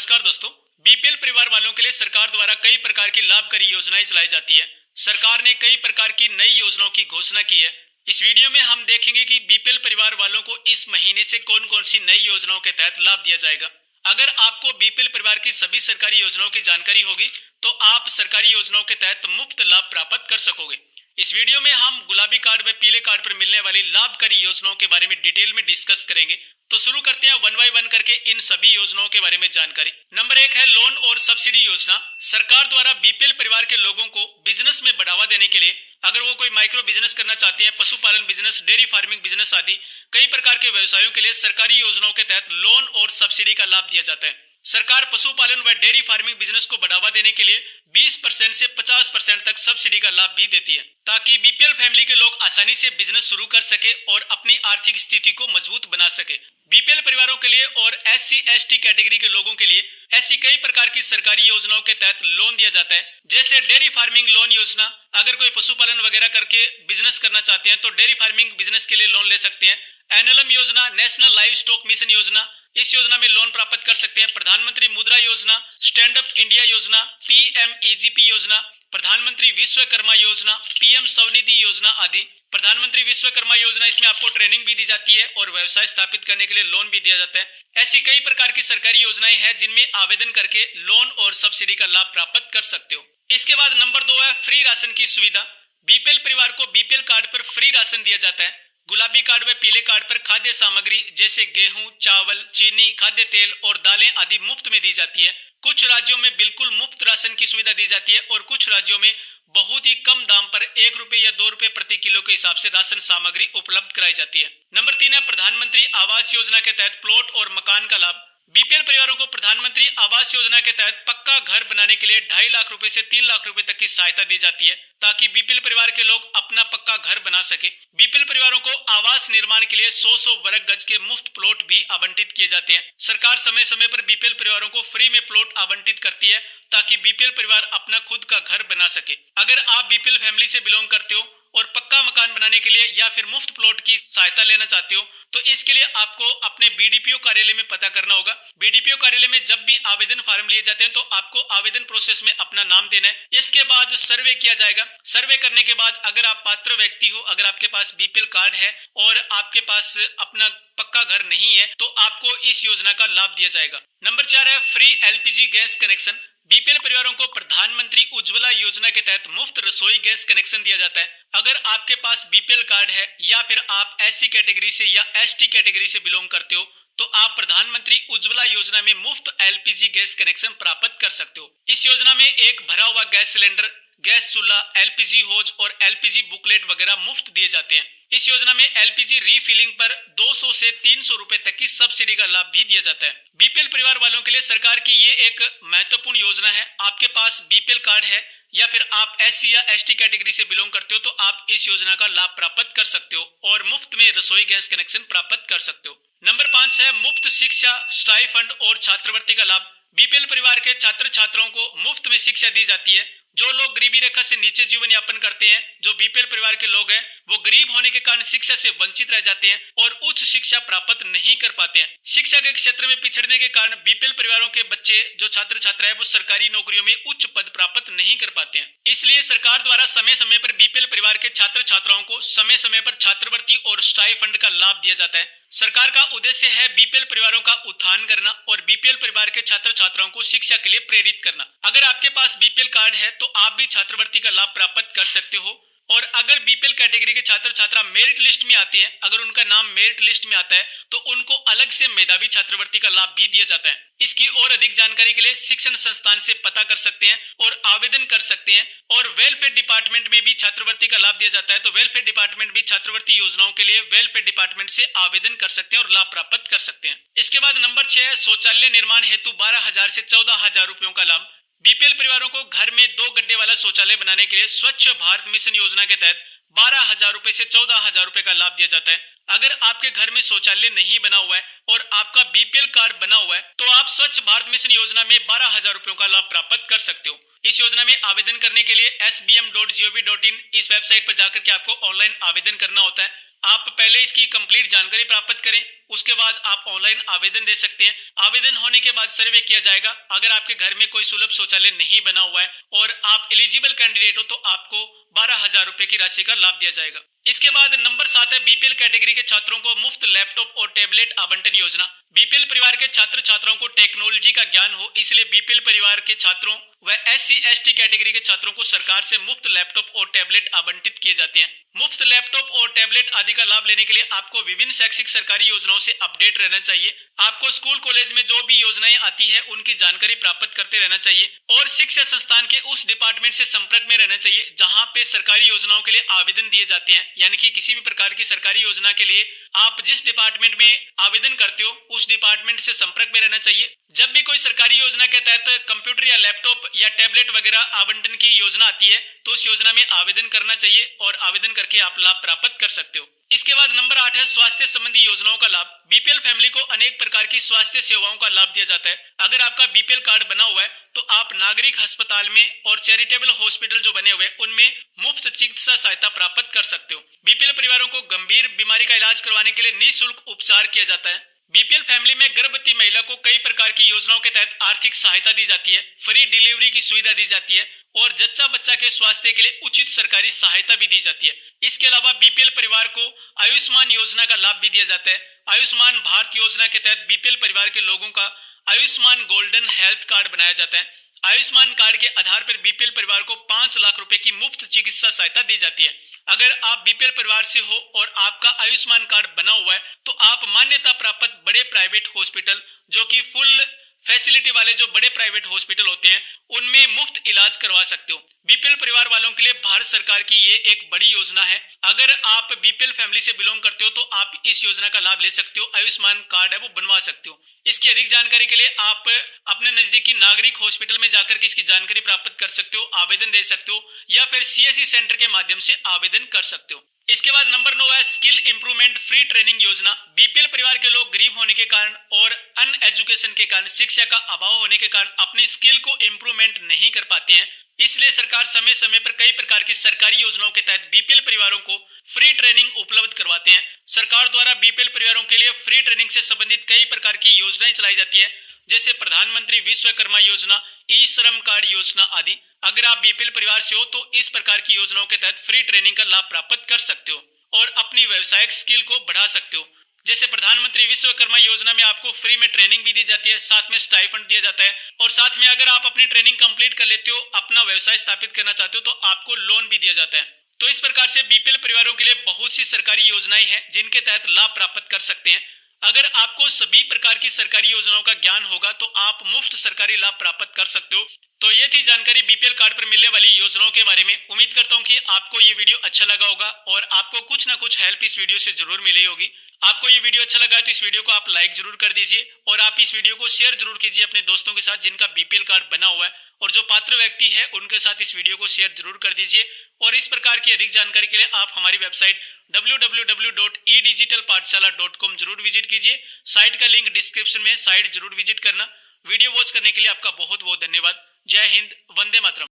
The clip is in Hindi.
नमस्कार दोस्तों। बीपीएल परिवार वालों के लिए सरकार द्वारा कई प्रकार की लाभकारी योजनाएं चलाई जाती है। सरकार ने कई प्रकार की नई योजनाओं की घोषणा की है। इस वीडियो में हम देखेंगे कि बीपीएल परिवार वालों को इस महीने से कौन कौन सी नई योजनाओं के तहत लाभ दिया जाएगा। अगर आपको बीपीएल परिवार की सभी सरकारी योजनाओं की जानकारी होगी तो आप सरकारी योजनाओं के तहत मुफ्त लाभ प्राप्त कर सकोगे। इस वीडियो में हम गुलाबी कार्ड व पीले कार्ड पर मिलने वाली लाभकारी योजनाओं के बारे में डिटेल में डिस्कस करेंगे। तो शुरू करते हैं वन बाय वन करके इन सभी योजनाओं के बारे में जानकारी। नंबर 1 है लोन और सब्सिडी योजना। सरकार द्वारा बीपीएल परिवार के लोगों को बिजनेस में बढ़ावा देने के लिए, अगर वो कोई माइक्रो बिजनेस करना चाहते हैं, पशुपालन बिजनेस, डेयरी फार्मिंग बिजनेस आदि कई प्रकार के व्यवसायों के लिए सरकारी योजनाओं के तहत लोन और सब्सिडी का लाभ दिया जाता है। सरकार पशुपालन व डेयरी फार्मिंग बिजनेस को बढ़ावा देने के लिए 20% से 50% तक सब्सिडी का लाभ भी देती है, ताकि बीपीएल फैमिली के लोग आसानी से बिजनेस शुरू कर सके और अपनी आर्थिक स्थिति को मजबूत बना सके। बीपीएल परिवारों के लिए और SC/ST कैटेगरी के लोगों के लिए ऐसी कई प्रकार की सरकारी योजनाओं के तहत लोन दिया जाता है, जैसे डेयरी फार्मिंग लोन योजना। अगर कोई पशुपालन वगैरह करके बिजनेस करना चाहते हैं तो डेयरी फार्मिंग बिजनेस के लिए लोन ले सकते हैं। NLM योजना, नेशनल लाइव स्टॉक मिशन योजना, इस योजना में लोन प्राप्त कर सकते हैं। प्रधानमंत्री मुद्रा योजना, स्टैंड अप इंडिया योजना, PMEGP योजना, प्रधानमंत्री विश्वकर्मा योजना, PM स्वनिधि योजना आदि। प्रधानमंत्री विश्वकर्मा योजना, इसमें आपको ट्रेनिंग भी दी जाती है और व्यवसाय स्थापित करने के लिए लोन भी दिया जाता है। ऐसी कई प्रकार की सरकारी योजनाएं हैं जिनमें आवेदन करके लोन और सब्सिडी का लाभ प्राप्त कर सकते हो। इसके बाद नंबर 2 है फ्री राशन की सुविधा। बीपीएल परिवार को बीपीएल कार्ड पर फ्री राशन दिया जाता है। गुलाबी कार्ड व पीले कार्ड पर खाद्य सामग्री जैसे गेहूं, चावल, चीनी, खाद्य तेल और दालें आदि मुफ्त में दी जाती है। कुछ राज्यों में बिल्कुल मुफ्त राशन की सुविधा दी जाती है और कुछ राज्यों में बहुत ही कम दाम पर 1 रुपए या 2 रुपए प्रति किलो के हिसाब से राशन सामग्री उपलब्ध कराई जाती है। नंबर 3 है प्रधानमंत्री आवास योजना के तहत प्लॉट और मकान का लाभ। बीपीएल परिवारों को प्रधानमंत्री आवास योजना के तहत पक्का घर बनाने के लिए 2.5 लाख रुपए से 3 लाख रुपए तक की सहायता दी जाती है, ताकि बीपीएल परिवार के लोग अपना पक्का घर बना सके। बीपीएल परिवारों को आवास निर्माण के लिए 100 वर्ग गज के मुफ्त प्लॉट भी आवंटित किए जाते हैं। सरकार समय समय पर बीपीएल परिवारों को फ्री में प्लॉट आवंटित करती है, ताकि बीपीएल परिवार अपना खुद का घर बना सके। अगर आप बीपीएल फैमिली से बिलोंग करते हो और पक्का मकान बनाने के लिए या फिर मुफ्त प्लॉट की सहायता लेना चाहते हो तो इसके लिए आपको अपने BDPO कार्यालय में पता करना होगा। BDPO कार्यालय में जब भी आवेदन फॉर्म लिए जाते हैं तो आपको आवेदन प्रोसेस में अपना नाम देना है। इसके बाद सर्वे किया जाएगा। सर्वे करने के बाद अगर आप पात्र व्यक्ति हो, अगर आपके पास बीपीएल कार्ड है और आपके पास अपना पक्का घर नहीं है तो आपको इस योजना का लाभ दिया जाएगा। नंबर 4 है free LPG gas connection. BPL परिवारों को प्रधानमंत्री उज्ज्वला योजना के तहत मुफ्त रसोई गैस कनेक्शन दिया जाता है। अगर आपके पास बीपीएल कार्ड है या फिर आप SC कैटेगरी से या ST कैटेगरी से बिलोंग करते हो तो आप प्रधानमंत्री उज्ज्वला योजना में मुफ्त LPG गैस कनेक्शन प्राप्त कर सकते हो। इस योजना में एक भरा हुआ गैस सिलेंडर, गैस चूल्हा, LPG होज और LPG बुकलेट वगैरह मुफ्त दिए जाते हैं। इस योजना में LPG रीफिलिंग पर 200 से 300 रुपए तक की सब्सिडी का लाभ भी दिया जाता है। बीपीएल परिवार वालों के लिए सरकार की ये एक महत्वपूर्ण योजना है। आपके पास बीपीएल कार्ड है या फिर आप SC या ST कैटेगरी से बिलोंग करते हो तो आप इस योजना का लाभ प्राप्त कर सकते हो और मुफ्त में रसोई गैस कनेक्शन प्राप्त कर सकते हो। नंबर 5 है मुफ्त शिक्षा, स्टाइफंड और छात्रवृत्ति का लाभ। बीपीएल परिवार के छात्र छात्राओं को मुफ्त में शिक्षा दी जाती है। जो लोग गरीबी रेखा से नीचे जीवन यापन करते हैं, जो बीपीएल परिवार के लोग हैं, वो गरीब होने के कारण शिक्षा से वंचित रह जाते हैं और उच्च शिक्षा प्राप्त नहीं कर पाते हैं। शिक्षा के क्षेत्र में पिछड़ने के कारण बीपीएल परिवारों के बच्चे, जो छात्र छात्रा है, वो सरकारी नौकरियों में उच्च पद प्राप्त नहीं कर पाते हैं। इसलिए सरकार द्वारा समय समय पर बीपीएल परिवार के छात्र छात्राओं को समय समय पर छात्रवृत्ति और स्टाइफंड का लाभ दिया जाता है। सरकार का उद्देश्य है बीपीएल परिवारों का उत्थान करना और बीपीएल परिवार के छात्र छात्राओं को शिक्षा के लिए प्रेरित करना। अगर आपके पास बीपीएल कार्ड है तो आप भी छात्रवृत्ति का लाभ प्राप्त कर सकते हो और अगर बीपीएल कैटेगरी के छात्र छात्रा मेरिट लिस्ट में आते हैं, अगर उनका नाम मेरिट लिस्ट में आता है तो उनको अलग से मेधावी छात्रवृत्ति का लाभ भी दिया जाता है। इसकी और अधिक जानकारी के लिए शिक्षण संस्थान से पता कर सकते हैं और आवेदन कर सकते हैं। और वेलफेयर डिपार्टमेंट में भी छात्रवृत्ति का लाभ दिया जाता है, तो वेलफेयर डिपार्टमेंट भी छात्रवृत्ति योजनाओं के लिए वेलफेयर डिपार्टमेंट से आवेदन कर सकते हैं और लाभ प्राप्त कर सकते हैं। इसके बाद नंबर 6 है शौचालय निर्माण हेतु 12,000 से 14,000 रुपयों का लाभ। बीपीएल परिवारों को घर में 2 गड्ढे वाला शौचालय बनाने के लिए स्वच्छ भारत मिशन योजना के तहत 12,000 रुपए से 14,000 रुपए का लाभ दिया जाता है। अगर आपके घर में शौचालय नहीं बना हुआ है और आपका बीपीएल कार्ड बना हुआ है तो आप स्वच्छ भारत मिशन योजना में 12,000 रुपयों का लाभ प्राप्त कर सकते हो। इस योजना में आवेदन करने के लिए sbm.gov.in इस वेबसाइट पर जाकर के आपको ऑनलाइन आवेदन करना होता है। आप पहले इसकी कंप्लीट जानकारी प्राप्त करें, उसके बाद आप ऑनलाइन आवेदन दे सकते हैं। आवेदन होने के बाद सर्वे किया जाएगा। अगर आपके घर में कोई सुलभ शौचालय नहीं बना हुआ है और आप एलिजिबल कैंडिडेट हो तो आपको 12,000 रुपए की राशि का लाभ दिया जाएगा। इसके बाद नंबर 7 है बीपीएल कैटेगरी के छात्रों को मुफ्त लैपटॉप और टैबलेट आवंटन योजना। बीपीएल परिवार के छात्र छात्राओं को टेक्नोलॉजी का ज्ञान हो, इसलिए बीपीएल परिवार के छात्रों व SC/ST कैटेगरी के छात्रों को सरकार से मुफ्त लैपटॉप और टैबलेट आवंटित किए जाते हैं। मुफ्त लैपटॉप और टैबलेट आदि का लाभ लेने के लिए आपको विभिन्न शैक्षिक सरकारी योजनाओं से अपडेट रहना चाहिए। आपको स्कूल कॉलेज में जो भी योजनाएं आती है उनकी जानकारी प्राप्त करते रहना चाहिए और शिक्षा संस्थान के उस डिपार्टमेंट से संपर्क में रहना चाहिए जहां पे सरकारी योजनाओं के लिए आवेदन दिए जाते हैं। यानी कि किसी भी प्रकार की सरकारी योजना के लिए आप जिस डिपार्टमेंट में आवेदन करते हो उस डिपार्टमेंट से संपर्क में रहना चाहिए। जब भी कोई सरकारी योजना के तहत कंप्यूटर या लैपटॉप या टैबलेट वगैरह आवंटन की योजना आती है तो उस योजना में आवेदन करना चाहिए और आवेदन करके आप लाभ प्राप्त कर सकते हो। इसके बाद नंबर 8 है स्वास्थ्य संबंधी योजनाओं का लाभ। बीपीएल फैमिली को अनेक प्रकार की स्वास्थ्य सेवाओं का लाभ दिया जाता है। अगर आपका बीपीएल कार्ड बना हुआ है तो आप नागरिक अस्पताल में और चैरिटेबल हॉस्पिटल जो बने हुए हैं उनमें मुफ्त चिकित्सा सहायता प्राप्त कर सकते हो। बीपीएल परिवारों को गंभीर बीमारी का इलाज करवाने के लिए निःशुल्क उपचार किया जाता है। बीपीएल फैमिली में गर्भवती महिला को कई प्रकार की योजनाओं के तहत आर्थिक सहायता दी जाती है, फ्री डिलीवरी की सुविधा दी जाती है और जच्चा बच्चा के स्वास्थ्य के लिए उचित सरकारी सहायता भी दी जाती है। इसके अलावा बीपीएल परिवार को आयुष्मान योजना का लाभ भी दिया जाता है। आयुष्मान भारत योजना के तहत बीपीएल परिवार के लोगों का आयुष्मान गोल्डन हेल्थ कार्ड बनाया जाता है। आयुष्मान कार्ड के आधार पर बीपीएल परिवार को 5 लाख रुपए की मुफ्त चिकित्सा सहायता दी जाती है। अगर आप बीपीएल परिवार से हो और आपका आयुष्मान कार्ड बना हुआ है तो आप मान्यता प्राप्त बड़े प्राइवेट हॉस्पिटल जो कि फुल फैसिलिटी वाले जो बड़े प्राइवेट हॉस्पिटल होते हैं उनमें मुफ्त इलाज करवा सकते हो। बीपीएल परिवार वालों के लिए भारत सरकार की ये एक बड़ी योजना है। अगर आप बीपीएल फैमिली से बिलोंग करते हो तो आप इस योजना का लाभ ले सकते हो। आयुष्मान कार्ड है वो बनवा सकते हो। इसकी अधिक जानकारी के लिए आप अपने नजदीकी नागरिक हॉस्पिटल में जाकर के इसकी जानकारी प्राप्त कर सकते हो, आवेदन दे सकते हो या फिर CSC सेंटर के माध्यम से आवेदन कर सकते हो। इसके बाद नंबर 9 है स्किल इंप्रूवमेंट फ्री ट्रेनिंग योजना। बीपीएल परिवार के लोग गरीब होने के कारण और अनएजुकेशन के कारण, शिक्षा का अभाव होने के कारण अपनी स्किल को इंप्रूवमेंट नहीं कर पाते हैं। इसलिए सरकार समय समय पर कई प्रकार की सरकारी योजनाओं के तहत बीपीएल परिवारों को फ्री ट्रेनिंग उपलब्ध करवाते हैं। सरकार द्वारा बीपीएल परिवारों के लिए फ्री ट्रेनिंग से संबंधित कई प्रकार की योजनाएं चलाई जाती है, जैसे प्रधानमंत्री विश्वकर्मा योजना, ई श्रम कार्ड योजना आदि। अगर आप बीपीएल परिवार से हो तो इस प्रकार की योजनाओं के तहत फ्री ट्रेनिंग का लाभ प्राप्त कर सकते हो और अपनी व्यावसायिक स्किल को बढ़ा सकते हो। जैसे प्रधानमंत्री विश्वकर्मा योजना में आपको फ्री में ट्रेनिंग भी दी जाती है, साथ में स्टाइफंड दिया जाता है और साथ में अगर आप अपनी ट्रेनिंग कंप्लीट कर लेते हो, अपना व्यवसाय स्थापित करना चाहते हो तो आपको लोन भी दिया जाता है। तो इस प्रकार से बीपीएल परिवारों के लिए बहुत सी सरकारी योजनाएं हैं जिनके तहत लाभ प्राप्त कर सकते हैं। अगर आपको सभी प्रकार की सरकारी योजनाओं का ज्ञान होगा तो आप मुफ्त सरकारी लाभ प्राप्त कर सकते हो। तो ये थी जानकारी बीपीएल कार्ड पर मिलने वाली योजनाओं के बारे में। उम्मीद करता हूँ कि आपको ये वीडियो अच्छा लगा होगा और आपको कुछ ना कुछ हेल्प इस वीडियो से जरूर मिली होगी। आपको ये वीडियो अच्छा लगा है तो इस वीडियो को आप लाइक जरूर कर दीजिए और आप इस वीडियो को शेयर जरूर कीजिए अपने दोस्तों के साथ जिनका बीपीएल कार्ड बना हुआ है, और जो पात्र व्यक्ति है उनके साथ इस वीडियो को शेयर जरूर कर दीजिए। और इस प्रकार की अधिक जानकारी के लिए आप हमारी वेबसाइट www.edigitalpathshala.com जरूर विजिट कीजिए। साइट का लिंक डिस्क्रिप्शन में, साइट जरूर विजिट करना। वीडियो वॉच करने के लिए आपका बहुत बहुत धन्यवाद। जय हिंद, वंदे मातरम।